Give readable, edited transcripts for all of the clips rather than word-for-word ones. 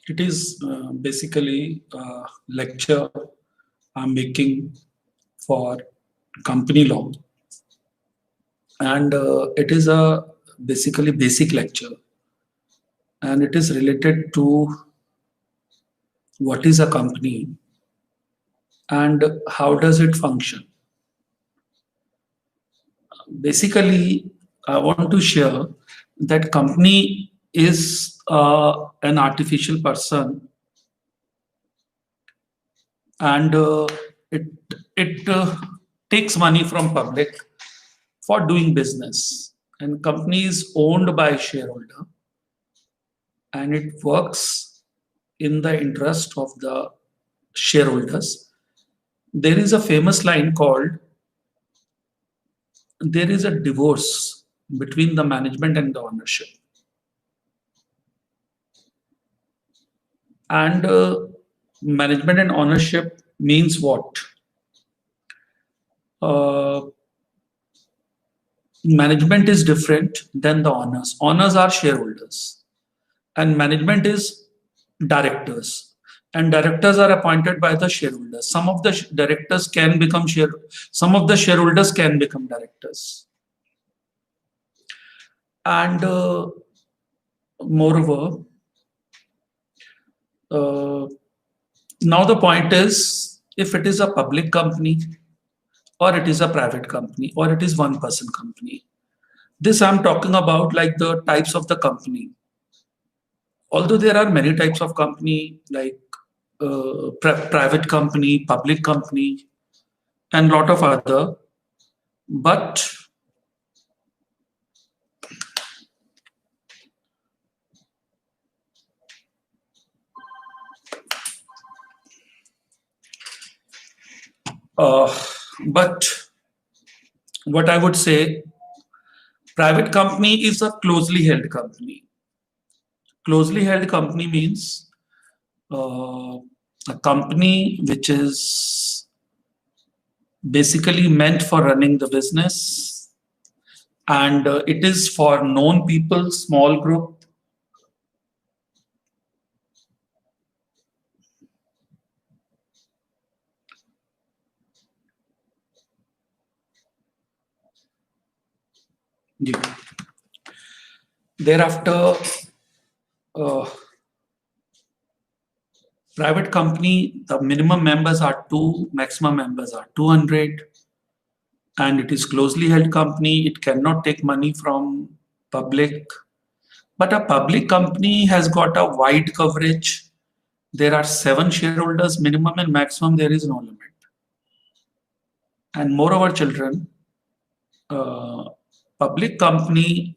It is basically a lecture I'm making for company law, and it is a basically basic lecture, and it is related to what is a company and how does it function. Basically, I want to share that company is an artificial person, and it it takes money from public for doing business, and company is owned by shareholder, and it works in the interest of the shareholders. There is a famous line called, there is a divorce between the management and the ownership, and management and ownership means what? uh, Management is different than the owners. Owners are shareholders, and management is directors. And directors are appointed by the shareholders. Some of the directors can become some of the shareholders can become directors. And moreover, now the point is, if it is a public company, or it is a private company, or it is one person company. This I'm talking about like the types of the company. Although there are many types of company, like private company, public company, and lot of other, but but what I would say, private company is a closely held company. Closely held company means a company which is basically meant for running the business, and it is for known people, small group. Yeah. Thereafter, private company, the minimum members are 2, maximum members are 200, and it is closely held company. It cannot take money from public. But a public company has got a wide coverage. There are 7 shareholders, minimum and maximum, there is no limit. And moreover, children, public company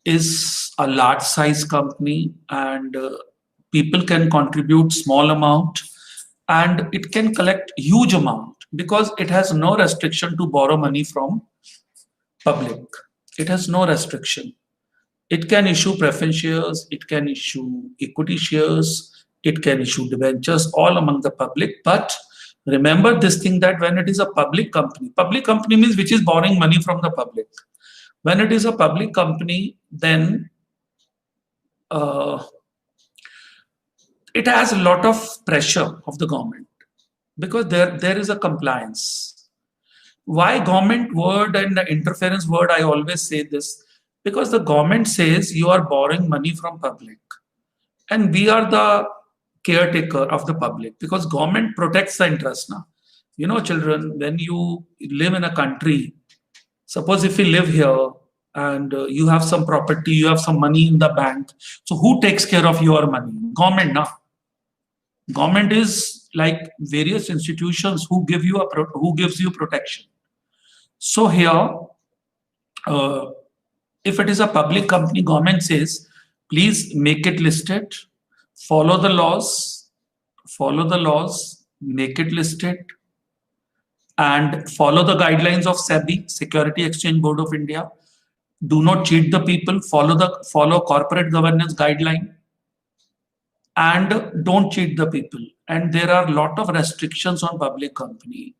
is a large size company, and people can contribute small amount, and it can collect huge amount because it has no restriction to borrow money from public. It has no restriction. It can issue preference shares, it can issue equity shares, it can issue debentures, all among the public. But remember this thing, that when it is a public company means which is borrowing money from the public. When it is a public company, then it has a lot of pressure of the government, because there is a compliance. Why government word and the interference word? I always say this, because the government says you are borrowing money from public, and we are the caretaker of the public, because government protects the interest now. You know, children, when you live in a country, suppose if you live here and you have some property, you have some money in the bank, so who takes care of your money? Government now. Government is like various institutions who give you who gives you protection. So here, if it is a public company, government says, please make it listed, follow the laws, make it listed, and follow the guidelines of SEBI, Security Exchange Board of India. Do not cheat the people, follow corporate governance guideline, and don't cheat the people. And there are a lot of restrictions on public company.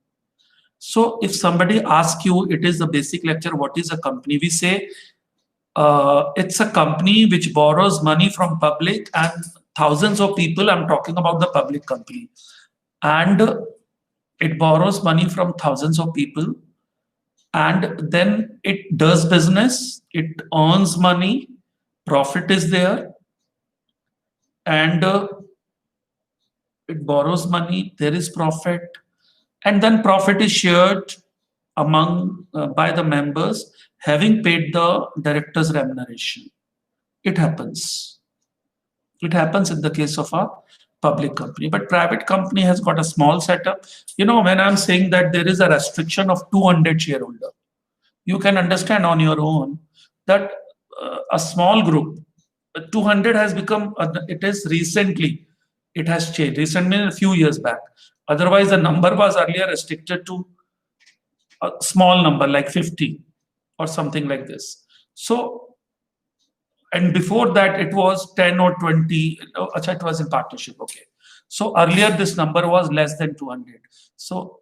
So if somebody asks you, it is the basic lecture, what is a company? We say it's a company which borrows money from public, and thousands of people. I'm talking about the public company, and it borrows money from thousands of people, and then it does business, it earns money, profit is there, and it borrows money, there is profit, and then profit is shared among by the members having paid the director's remuneration. It happens. It happens in the case of a public company, but private company has got a small setup. You know, when I'm saying that there is a restriction of 200 shareholder, you can understand on your own that a small group, 200 has become, it is recently, it has changed. Recently, a few years back. Otherwise, the number was earlier restricted to a small number like 50 or something like this. So, and before that it was 10 or 20. It was in partnership. Okay. So earlier this number was less than 200. So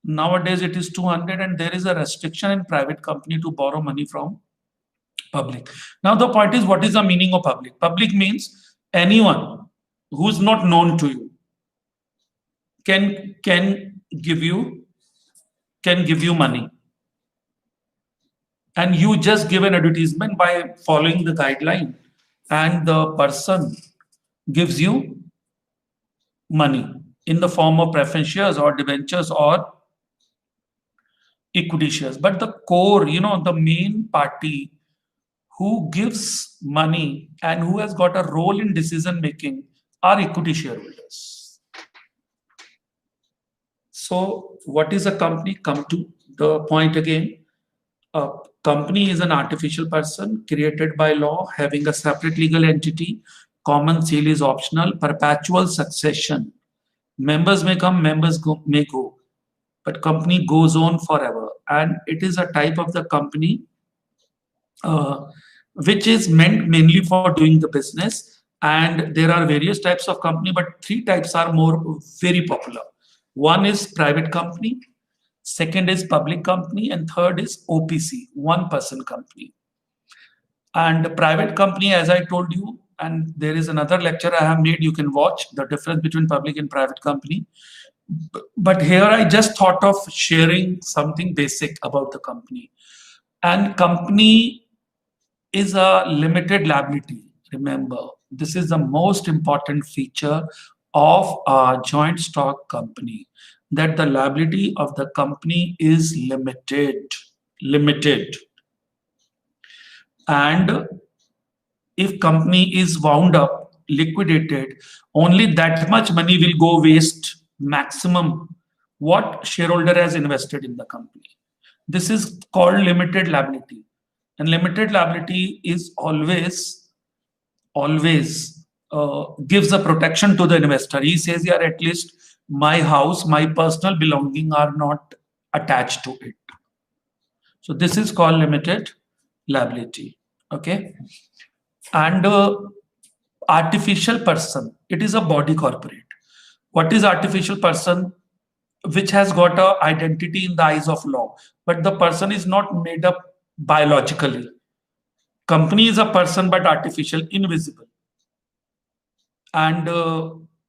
nowadays it is 200, and there is a restriction in private company to borrow money from public. Now the point is, what is the meaning of public? Public means anyone who's not known to you can give you money, and you just give an advertisement by following the guideline, and the person gives you money in the form of preference shares or debentures or equity shares. But the core, you know, the main party who gives money and who has got a role in decision making are equity shareholders. So what is a company? Come to the point again. A company is an artificial person created by law, having a separate legal entity. Common seal is optional. Perpetual succession. Members may come, members may go, but company goes on forever. And it is a type of the company which is meant mainly for doing the business. And there are various types of company, but three types are very popular. One is private company, second is public company, and third is OPC, one person company. And private company, as I told you, and there is another lecture I have made, you can watch the difference between public and private company. But here I just thought of sharing something basic about the company. And company is a limited liability. Remember, this is the most important feature of a joint stock company, that the liability of the company is limited. And if company is wound up, liquidated, only that much money will go waste, maximum what shareholder has invested in the company. This is called limited liability. And limited liability is always gives a protection to the investor. He says, yeah, at least my house, my personal belonging are not attached to it. So this is called limited liability. Okay. And artificial person, it is a body corporate. What is artificial person? Which has got a identity in the eyes of law, but the person is not made up biologically. Company is a person, but artificial, invisible. And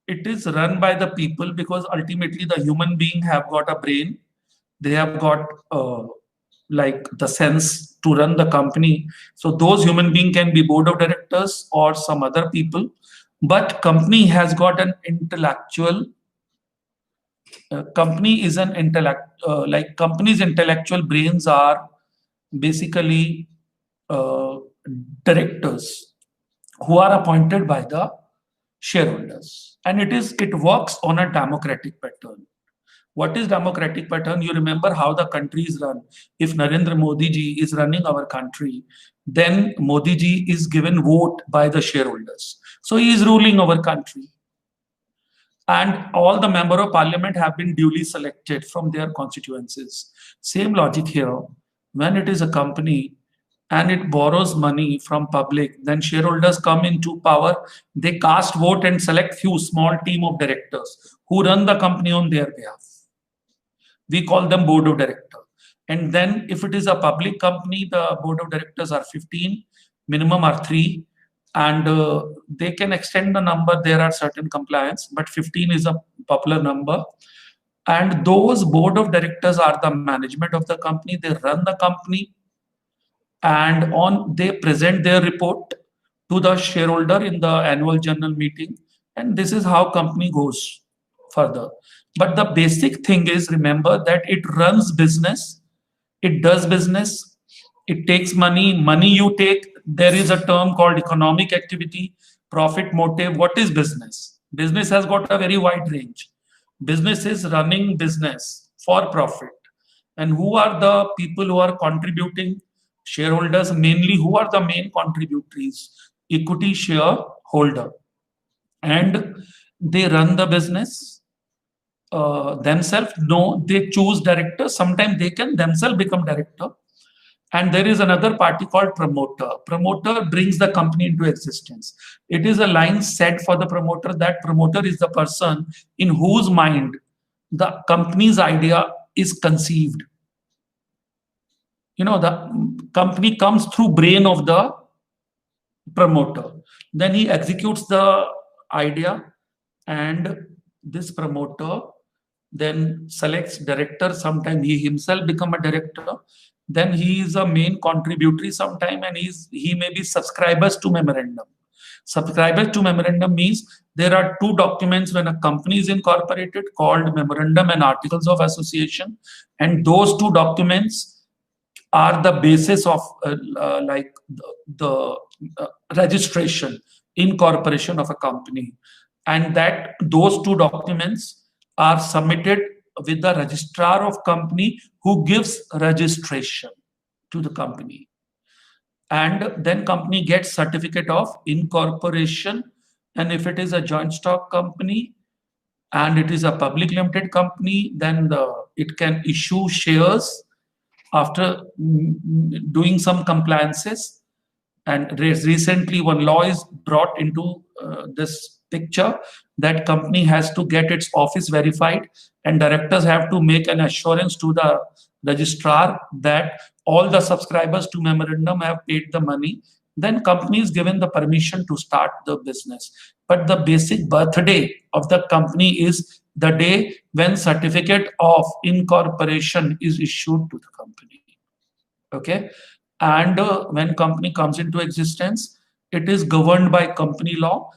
it is run by the people, because ultimately the human being have got a brain. They have got like the sense to run the company. So those human being can be board of directors or some other people, but company has got an intellectual. Company is an intellect, like company's intellectual brains are basically directors who are appointed by the shareholders, and it works on a democratic pattern. What is democratic pattern? You remember how the country is run. If Narendra Modi ji is running our country, then Modi ji is given vote by the shareholders. So he is ruling our country. And all the member of parliament have been duly selected from their constituencies. Same logic here. When it is a company and it borrows money from public, then shareholders come into power. They cast vote and select few small team of directors who run the company on their behalf. We call them board of directors. And then if it is a public company, the board of directors are 15, minimum are 3. and they can extend the number. There are certain compliance, but 15 is a popular number. And those board of directors are the management of the company. They run the company, and they present their report to the shareholder in the annual general meeting, and this is how company goes further. But the basic thing is, remember that it runs business, it does business, it takes money you take. There is a term called economic activity, profit motive. What is business? Business has got a very wide range. Business is running business for profit. And who are the people who are contributing? Shareholders, mainly. Who are the main contributors? Equity shareholder. And they run the business themselves. No, they choose directors. Sometimes they can themselves become director. And there is another party called promoter. Promoter brings the company into existence. It is a line set for the promoter. That promoter is the person in whose mind the company's idea is conceived. The company comes through brain of the promoter. Then he executes the idea, and this promoter then selects director. Sometime he himself become a director. Then he is a main contributory sometime, and he may be subscribers to memorandum. Subscribers to memorandum means there are two documents when a company is incorporated called memorandum and articles of association, and those two documents are the basis of like the registration, incorporation of a company, and that those two documents are submitted with the registrar of company, who gives registration to the company. And then company gets certificate of incorporation. And if it is a joint stock company and it is a public limited company, then it can issue shares after doing some compliances. And recently one law is brought into this picture, that company has to get its office verified, and directors have to make an assurance to the registrar that all the subscribers to memorandum have paid the money. Then company is given the permission to start the business. But the basic birthday of the company is the day when certificate of incorporation is issued to the company. Okay. And when company comes into existence, it is governed by company law.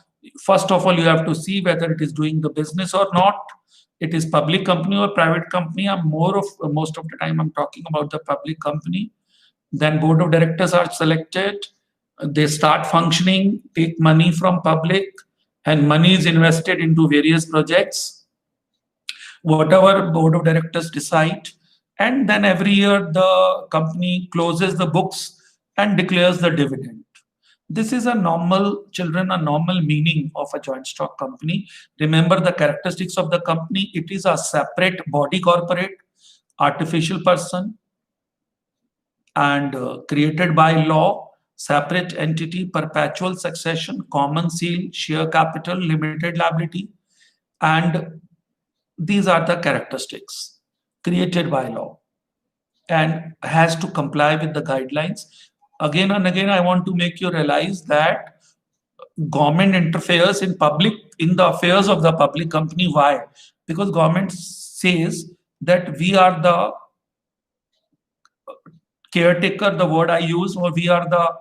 First of all, you have to see whether it is doing the business or not. It is public company or private company. Most of the time I'm talking about the public company. Then board of directors are selected. They start functioning, take money from public, and money is invested into various projects, whatever board of directors decide. And then every year the company closes the books and declares the dividend. This is a normal meaning of a joint stock company. Remember the characteristics of the company. It is a separate body corporate, artificial person, and created by law, separate entity, perpetual succession, common seal, share capital, limited liability. And these are the characteristics, created by law, and has to comply with the guidelines. Again and again, I want to make you realize that government interferes in the affairs of the public company. Why? Because government says that we are the caretaker, the word I use, or we are the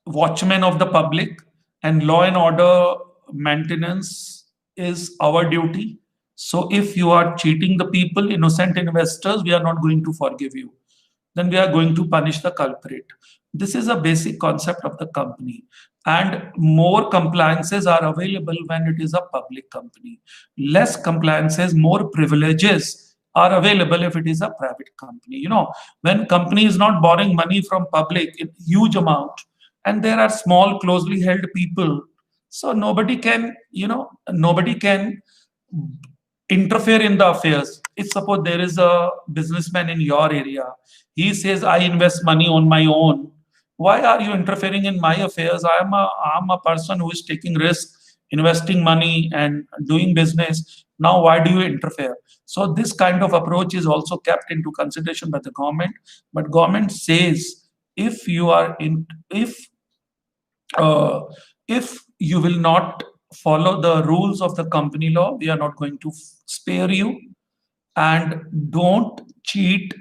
watchmen of the public, and law and order maintenance is our duty. So if you are cheating the people, innocent investors, we are not going to forgive you. Then we are going to punish the culprit. This is a basic concept of the company. And more compliances are available when it is a public company. Less compliances, more privileges are available if it is a private company. When company is not borrowing money from public in huge amount, and there are small, closely held people, so nobody can interfere in the affairs. If suppose there is a businessman in your area, he says, I invest money on my own. Why are you interfering in my affairs? I'm a person who is taking risk, investing money and doing business. Now, why do you interfere? So this kind of approach is also kept into consideration by the government. But government says, if uh, if you will not follow the rules of the company law, we are not going to spare you. And don't cheat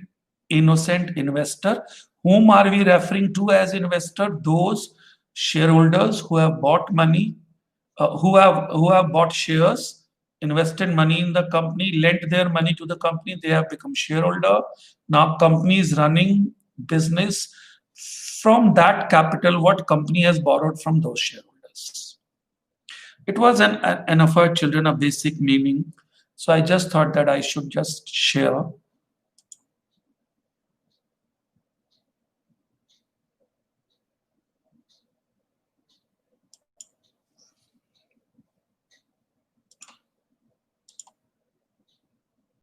innocent investor. Whom are we referring to as investor? Those shareholders who have bought money, who have bought shares, invested money in the company, lent their money to the company. They have become shareholder. Now company is running business from that capital what company has borrowed from those shareholders. It was an of our children a basic meaning. So I just thought that I should just share.